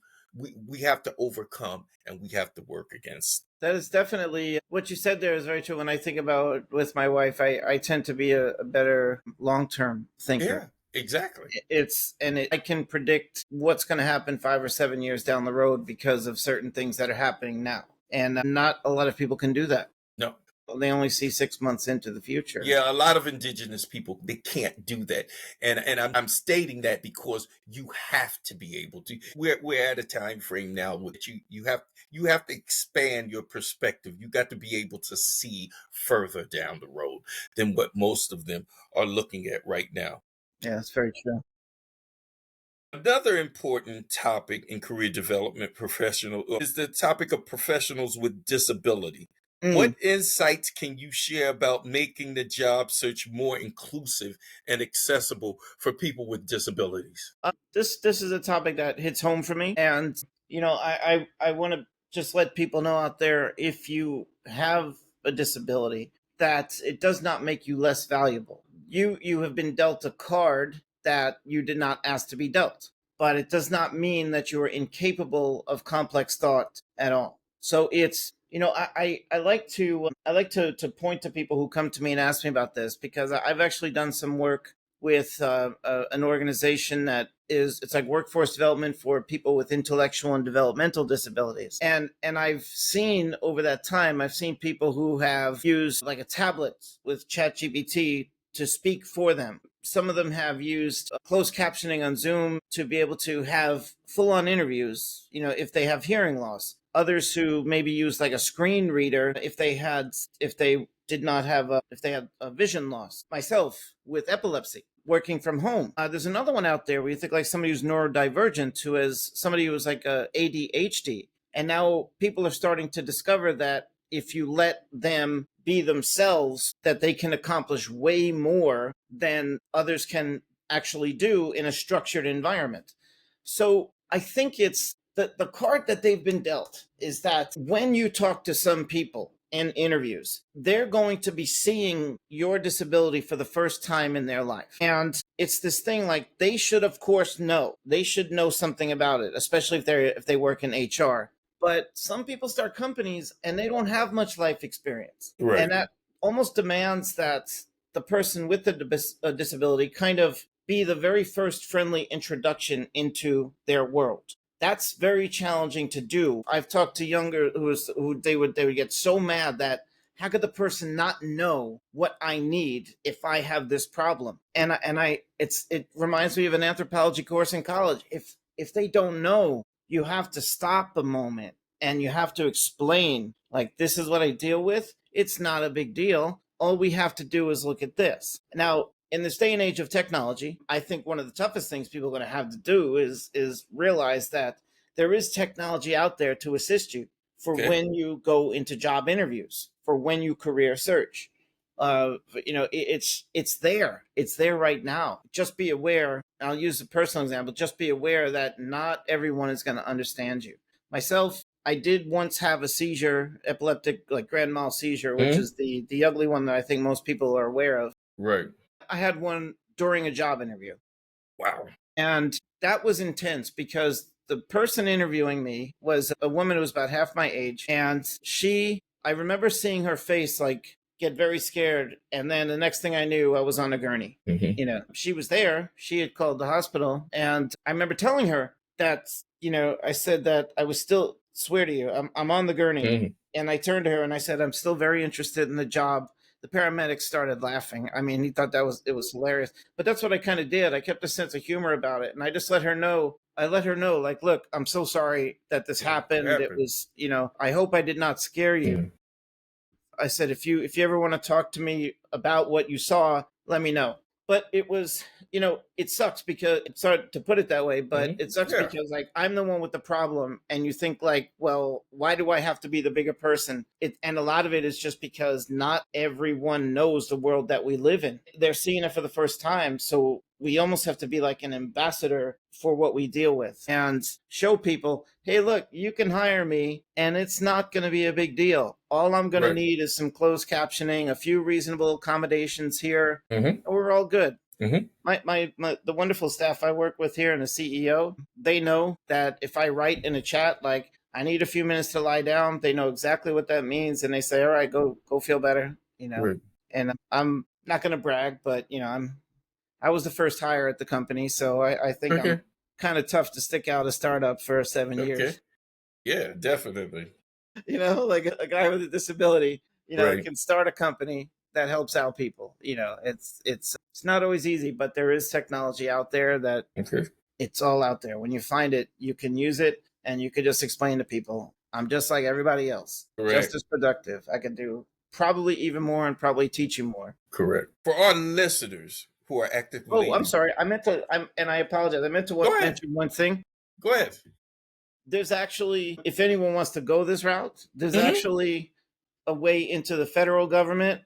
overcome and we have to work against. That is definitely what you said there is very true. When I think about with my wife, I tend to be a better long term thinker. Yeah, exactly. I can predict what's going to happen 5 or 7 years down the road because of certain things that are happening now. And not a lot of people can do that. No, They only see 6 months into the future. yeah, a lot of indigenous people, they can't do that, and I'm stating that because you have to be able to. We're at a time frame now where you have to expand your perspective. You got to be able to see further down the road than what most of them are looking at right now. Yeah, that's very true. Another important topic in career development professional is the topic of professionals with disability. Mm. What insights can you share about making the job search more inclusive and accessible for people with disabilities? This is a topic that hits home for me, and I want to just let people know out there, if you have a disability, that it does not make you less valuable. You have been dealt a card that you did not ask to be dealt, but it does not mean that you are incapable of complex thought at all. So it's, I like to point to people who come to me and ask me about this, because I've actually done some work with an organization that it's like workforce development for people with intellectual and developmental disabilities. And I've seen over that time, I've seen people who have used like a tablet with ChatGPT to speak for them. Some of them have used closed captioning on Zoom to be able to have full-on interviews, if they have hearing loss. Others who maybe use like a screen reader if they did not have if they had a vision loss. Myself with epilepsy, working from home. There's another one out there where you think like somebody who's neurodivergent, who is somebody who was like a ADHD, and now people are starting to discover that if you let them be themselves, that they can accomplish way more than others can actually do in a structured environment. So I think it's the card that they've been dealt is that when you talk to some people in interviews, they're going to be seeing your disability for the first time in their life. And it's this thing like they should, of course, know. They should know something about it, especially if they work in HR. But some people start companies and they don't have much life experience. Right. And that almost demands that the person with the disability kind of be the very first friendly introduction into their world. That's very challenging to do. I've talked to younger who they would get so mad that how could the person not know what I need if I have this problem? And it reminds me of an anthropology course in college. If they don't know, you have to stop a moment and you have to explain, like, this is what I deal with. It's not a big deal. All we have to do is look at this. Now, in this day and age of technology, I think one of the toughest things people are going to have to do is realize that there is technology out there to assist you for when you go into job interviews, for when you career search. It's there. It's there right now. Just be aware. I'll use a personal example. Just be aware that not everyone is going to understand you. Myself, I did once have a seizure, epileptic, like grand mal seizure, which is the ugly one that I think most people are aware of. Right. I had one during a job interview. Wow. And that was intense because the person interviewing me was a woman who was about half my age. And I remember seeing her face like get very scared. And then the next thing I knew, I was on a gurney. She was there. She had called the hospital. And I remember telling her that, I said that I was still, swear to you, I'm on the gurney. And I turned to her and I said, I'm still very interested in the job. The paramedics started laughing. I mean, he thought it was hilarious. But that's what I kind of did. I kept a sense of humor about it. And I just let her know, like, look, I'm so sorry that this happened. It was, I hope I did not scare you. I said, if you ever want to talk to me about what you saw, let me know. But it was, it sucks because it's hard to put it that way, but it sucks because like I'm the one with the problem and you think like, well, why do I have to be the bigger person? And a lot of it is just because not everyone knows the world that we live in. They're seeing it for the first time. So we almost have to be like an ambassador for what we deal with and show people, hey, look, you can hire me and it's not going to be a big deal. All I'm going to need is some closed captioning, a few reasonable accommodations here, and we're all good. The wonderful staff I work with here and the CEO, they know that if I write in a chat, like, I need a few minutes to lie down, they know exactly what that means. And they say, all right, go feel better, and I'm not going to brag, but I was the first hire at the company. So I think I'm kind of tough to stick out a startup for 7 years. Yeah, definitely. Like a guy with a disability, can start a company that helps out people. It's not always easy, but there is technology out there that it's all out there. When you find it, you can use it and you can just explain to people, I'm just like everybody else, just as productive. I can do probably even more and probably teach you more. Correct. For our listeners who are actively... Oh, I'm sorry. And I apologize. I meant to mention one thing. Go ahead. There's actually, if anyone wants to go this route, there's actually a way into the federal government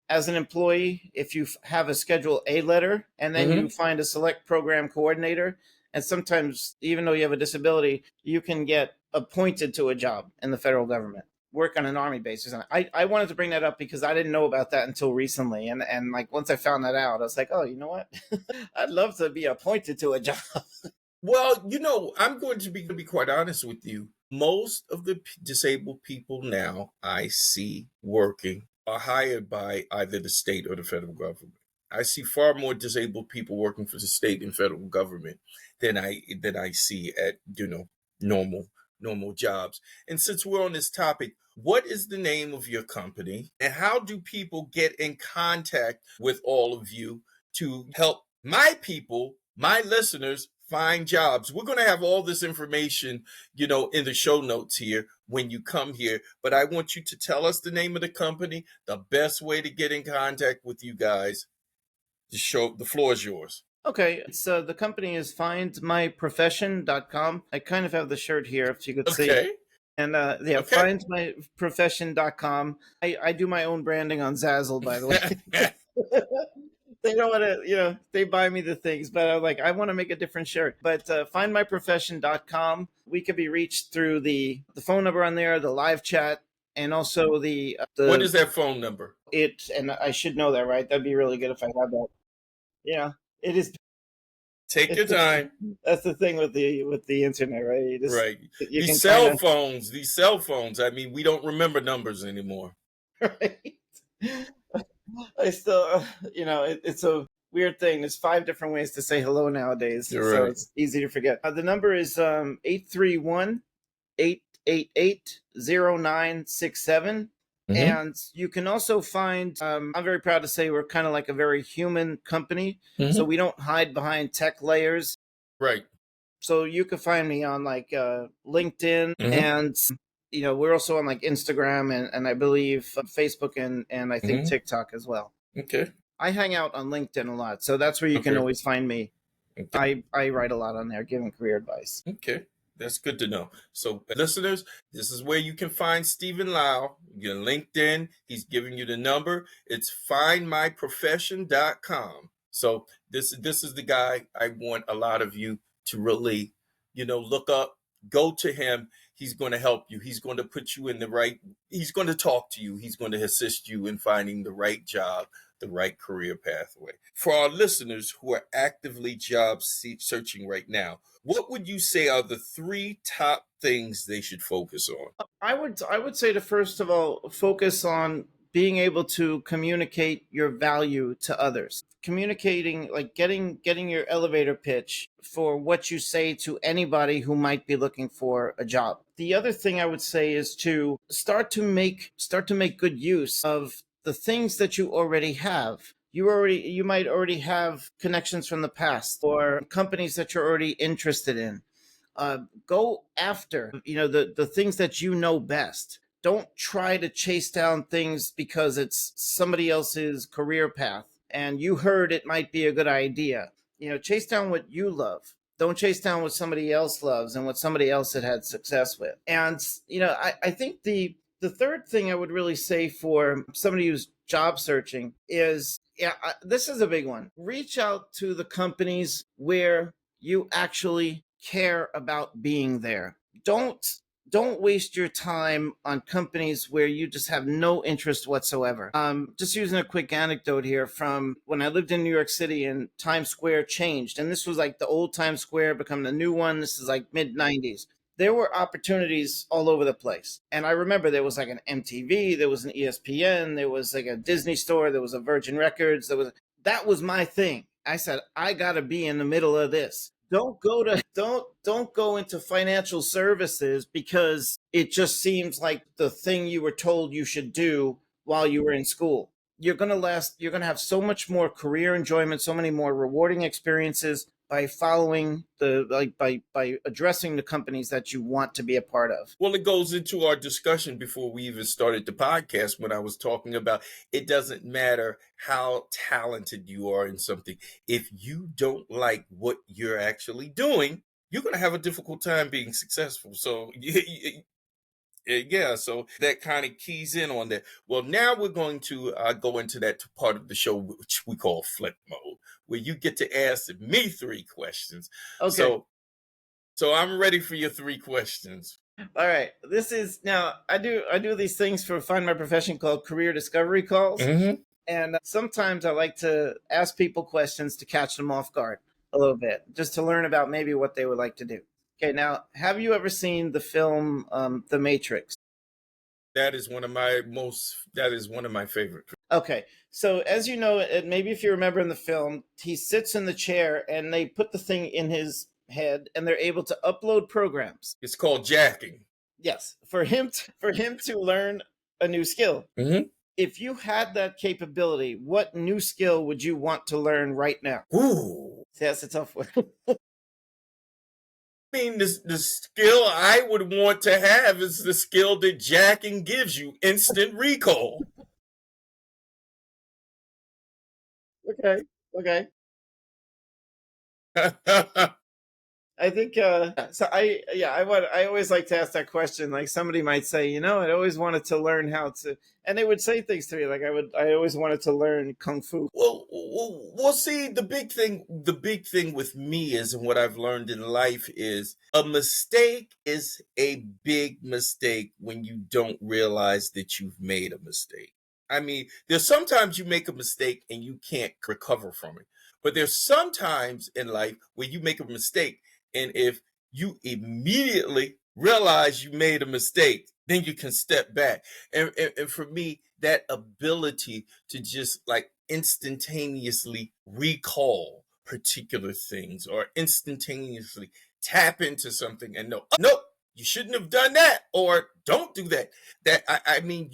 as an employee. If you have a Schedule A letter and then you find a select program coordinator, and sometimes even though you have a disability, you can get appointed to a job in the federal government, work on an Army basis. And I wanted to bring that up because I didn't know about that until recently. And like once I found that out, I was like, oh, you know what? I'd love to be appointed to a job. Well, I'm going to be quite honest with you. Most of the disabled people now I see working are hired by either the state or the federal government. I see far more disabled people working for the state and federal government than I see at normal jobs. And since we're on this topic, what is the name of your company and how do people get in contact with all of you to help my people, my listeners, find jobs? We're going to have all this information, in the show notes here when you come here. But I want you to tell us the name of the company, the best way to get in contact with you guys. The floor is yours. Okay, so the company is findmyprofession.com. I kind of have the shirt here, if you could see. Okay. And yeah, Okay. findmyprofession.com. I do my own branding on Zazzle, by the way. They don't want to, they buy me the things, but I'm like, I want to make a different shirt. But findmyprofession.com. We could be reached through the phone number on there, the live chat, and also the What is that phone number? And I should know that, right? That'd be really good if I had that. Yeah, it is. Take your time. That's the thing with the internet, right? Right. You These can cell phones. I mean, we don't remember numbers anymore. right? I still, it's a weird thing. There's 5 different ways to say hello nowadays, You're so right. it's easy to forget. The number is 831-888-0967. And you can also find, I'm very proud to say we're kind of like a very human company. So we don't hide behind tech layers. Right. So you can find me on like LinkedIn and, we're also on like Instagram and I believe Facebook and I think TikTok as well. Okay. I hang out on LinkedIn a lot. So that's where you can always find me. Okay. I write a lot on there giving career advice. Okay. That's good to know. So, listeners, this is where you can find Steven Lowell. You're LinkedIn. He's giving you the number. It's findmyprofession.com. So, this is the guy I want a lot of you to really, look up. Go to him. He's going to help you. He's going to put you in he's going to talk to you. He's going to assist you in finding the right job, the right career pathway. For our listeners who are actively job searching right now, what would you say are the 3 top things they should focus on? I would say to first of all focus on being able to communicate your value to others. Communicating, like getting your elevator pitch for what you say to anybody who might be looking for a job. The other thing I would say is to start to make good use of the things that you already have. You might already have connections from the past or companies that you're already interested in. Go after, the things that you know best. Don't try to chase down things because it's somebody else's career path and you heard it might be a good idea. Chase down what you love. Don't chase down what somebody else loves and what somebody else had success with. And, I think the third thing I would really say for somebody who's job searching is, this is a big one. Reach out to the companies where you actually care about being there. Don't waste your time on companies where you just have no interest whatsoever. Just using a quick anecdote here from when I lived in New York City and Times Square changed. And this was like the old Times Square becoming the new one. This is like mid-90s. There were opportunities all over the place. And I remember there was like an MTV, there was an ESPN, there was like a Disney store, there was a Virgin Records, that was my thing. I said, I gotta be in the middle of this. Don't go into financial services because it just seems like the thing you were told you should do while you were in school. You're going to have so much more career enjoyment, so many more rewarding experiences by following by addressing the companies that you want to be a part of. Well, it goes into our discussion before we even started the podcast when I was talking about it doesn't matter how talented you are in something. If you don't like what you're actually doing, you're going to have a difficult time being successful. So, yeah, so that kind of keys in on that. Well, now we're going to go into that part of the show, which we call flip mode, where you get to ask me 3 questions. Okay. So I'm ready for your 3 questions. All right. This is now I do these things for Find My Profession called career discovery calls. And sometimes I like to ask people questions to catch them off guard a little bit, just to learn about maybe what they would like to do. Okay, now, have you ever seen the film The Matrix? That is one of my favorite. Okay. So as you know, maybe if you remember in the film, he sits in the chair and they put the thing in his head and they're able to upload programs. It's called jacking. Yes, for him to learn a new skill. Mm-hmm. If you had that capability, what new skill would you want to learn right now? Ooh. See, that's a tough one. I mean, the skill I would want to have is the skill that jacking gives you, instant recall. Okay. Okay. I think so I always like to ask that question. Like somebody might say, I always wanted to learn how to, and they would say things to me like I always wanted to learn kung fu. Well, see, the big thing with me is, and what I've learned in life is, a mistake is a big mistake when you don't realize that you've made a mistake. I mean, there's sometimes you make a mistake and you can't recover from it. But there's sometimes in life where you make a mistake, and if you immediately realize you made a mistake, then you can step back. And for me, that ability to just like instantaneously recall particular things or instantaneously tap into something and know, "Oh, nope, you shouldn't have done that," or "Don't do that." I mean,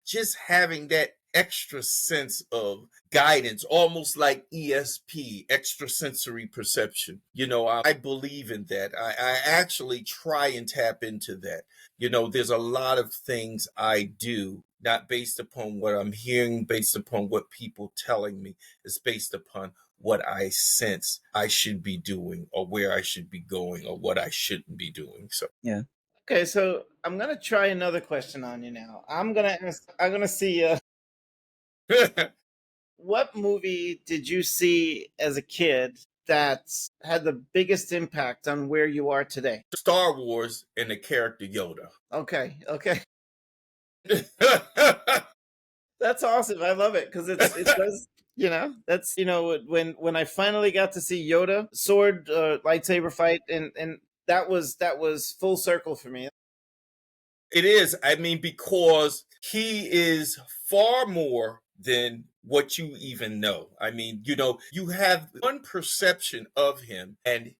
just having that extra sense of guidance, almost like ESP, extrasensory perception. I believe in that. I actually try and tap into that. There's a lot of things I do, not based upon what I'm hearing, based upon what people telling me. It's based upon what I sense I should be doing, or where I should be going, or what I shouldn't be doing. So Yeah. Okay, so I'm gonna try another question on you now. I'm gonna see what movie did you see as a kid that had the biggest impact on where you are today? Star Wars and the character Yoda. Okay, okay. That's awesome. I love it because it does. That's when I finally got to see Yoda sword lightsaber fight, and that was full circle for me. It is. I mean, because he is far more than what you even know. I mean, you have one perception of him, and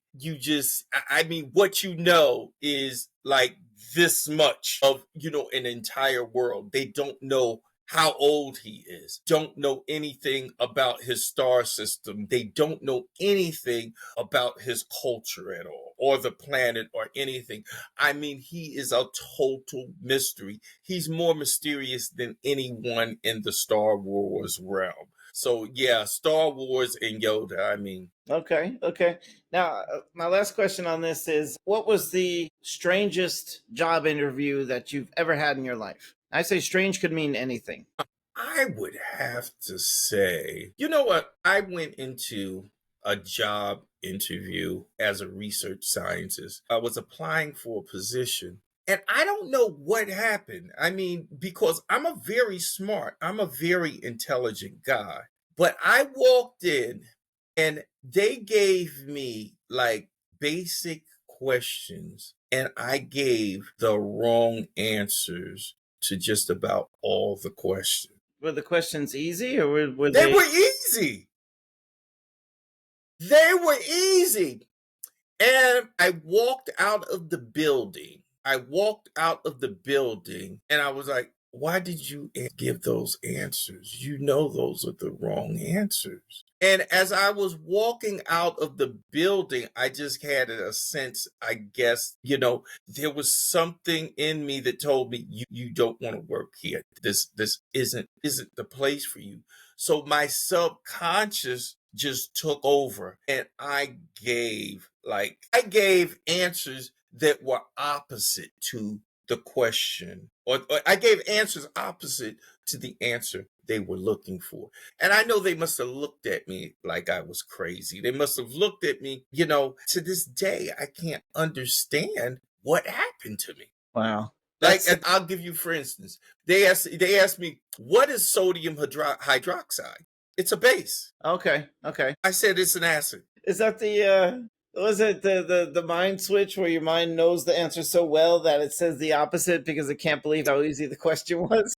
I mean, what you know is like this much of, an entire world. They don't know how old he is, don't know anything about his star system. They don't know anything about his culture at all, or the planet, or anything. I mean, he is a total mystery. He's more mysterious than anyone in the Star Wars realm. So, yeah, Star Wars and Yoda. I mean, Okay, okay. Now, my last question on this is what was the strangest job interview that you've ever had in your life? I say strange could mean anything. I would have to say, you know what? I went into a job interview as a research scientist. I was applying for a position. And I don't know what happened. I mean, because I'm a very intelligent guy. But I walked in and they gave me like basic questions, and I gave the wrong answers to just about all the questions. Were the questions easy or were They they? were easy. They were easy. And I walked out of the building. And I was like, why did you give those answers? You know, those are the wrong answers. And as I was walking out of the building, I just had a sense, I guess, there was something in me that told me, you don't want to work here. This isn't the place for you. So my subconscious just took over, and I gave answers that were opposite to the question, or I gave answers opposite to the answer they were looking for. And I know they must have looked at me like I was crazy. They must have looked at me, to this day, I can't understand what happened to me. Wow. Like, That's and I'll give you, for instance, they asked me, what is sodium hydroxide? It's a base. okay, okay. I said it's an acid. Is that the was it the mind switch where your mind knows the answer so well that it says the opposite because it can't believe how easy the question was?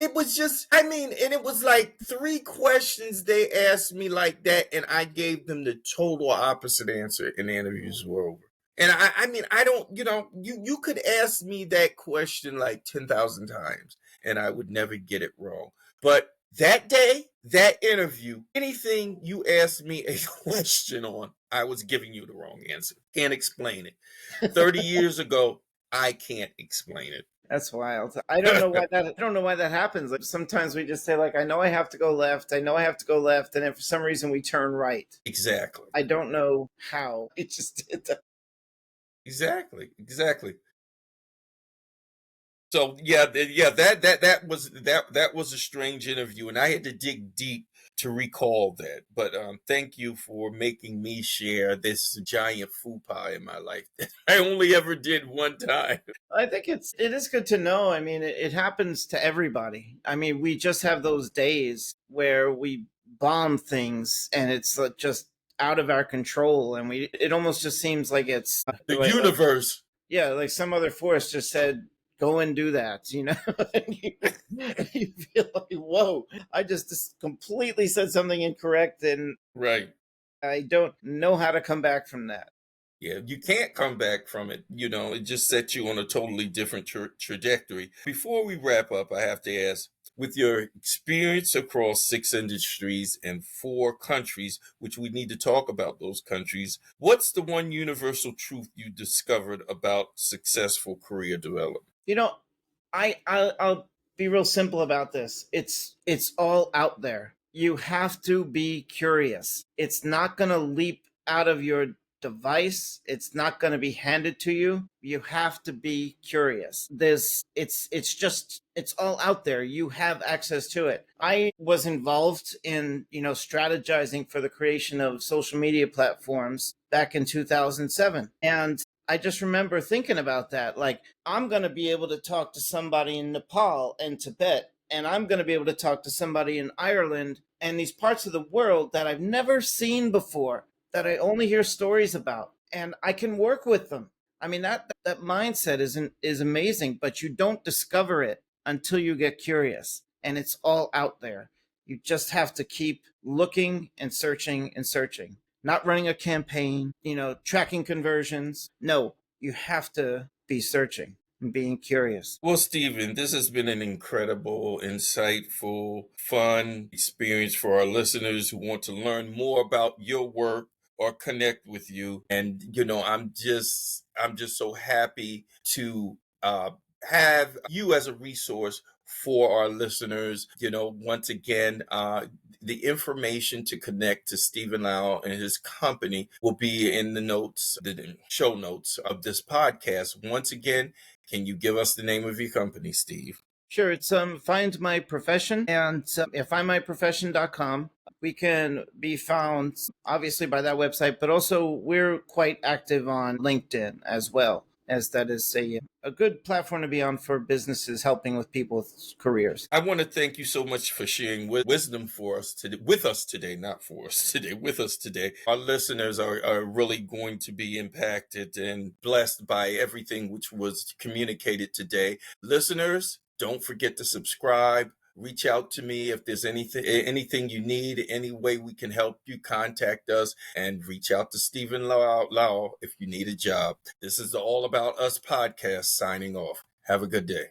It was just, I mean, and it was like 3 questions they asked me like that, and I gave them the total opposite answer, and the interviews were over. And I mean, I don't, you could ask me that question like 10,000 times, and I would never get it wrong. But that day, that interview, anything you asked me a question on, I was giving you the wrong answer. Can't explain it. 30 years ago, I can't explain it. That's wild. I don't know why that. I don't know why that happens. Like sometimes we just say, like, I know I have to go left. I know I have to go left, and then for some reason we turn right. Exactly. I don't know how. It just did that. Exactly. So yeah, that was a strange interview, and I had to dig deep to recall that. But thank you for making me share this giant faux pas in my life that I only ever did one time. I think it is good to know. I mean, it happens to everybody. I mean, we just have those days where we bomb things, and it's just out of our control, and it almost just seems like it's The like, universe. yeah, like some other force just said, go and do that, and you feel like, whoa, I just completely said something incorrect, and Right. I don't know how to come back from that. Yeah, you can't come back from it. It just sets you on a totally different trajectory. Before we wrap up, I have to ask, with your experience across 6 industries and 4 countries, which we need to talk about those countries, what's the one universal truth you discovered about successful career development? You know, I'll be real simple about this. It's all out there. You have to be curious. It's not going to leap out of your device. It's not going to be handed to you. You have to be curious. It's all out there. You have access to it. I was involved in, strategizing for the creation of social media platforms back in 2007. And I just remember thinking about that. Like, I'm going to be able to talk to somebody in Nepal and Tibet, and I'm going to be able to talk to somebody in Ireland and these parts of the world that I've never seen before, that I only hear stories about, and I can work with them. I mean, that mindset is amazing, but you don't discover it until you get curious, and it's all out there. You just have to keep looking and searching and searching. Not running a campaign, tracking conversions. No, you have to be searching and being curious. Well, Stephen, this has been an incredible, insightful, fun experience for our listeners who want to learn more about your work or connect with you. And I'm just so happy to have you as a resource for our listeners. Once again, the information to connect to Steven Lowell and his company will be in the show notes of this podcast. Once again, can you give us the name of your company, Steve? Sure, it's Find My Profession, and at findmyprofession.com. We can be found obviously by that website, but also we're quite active on LinkedIn as well, as that is a good platform to be on for businesses helping with people's careers. I want to thank you so much for sharing wisdom with us today, not for us today, with us today. Our listeners are really going to be impacted and blessed by everything which was communicated today. Listeners, don't forget to subscribe. Reach out to me if there's anything you need, any way we can help you, contact us, and reach out to Steven Lowell if you need a job. This is the All About Us podcast signing off. Have a good day.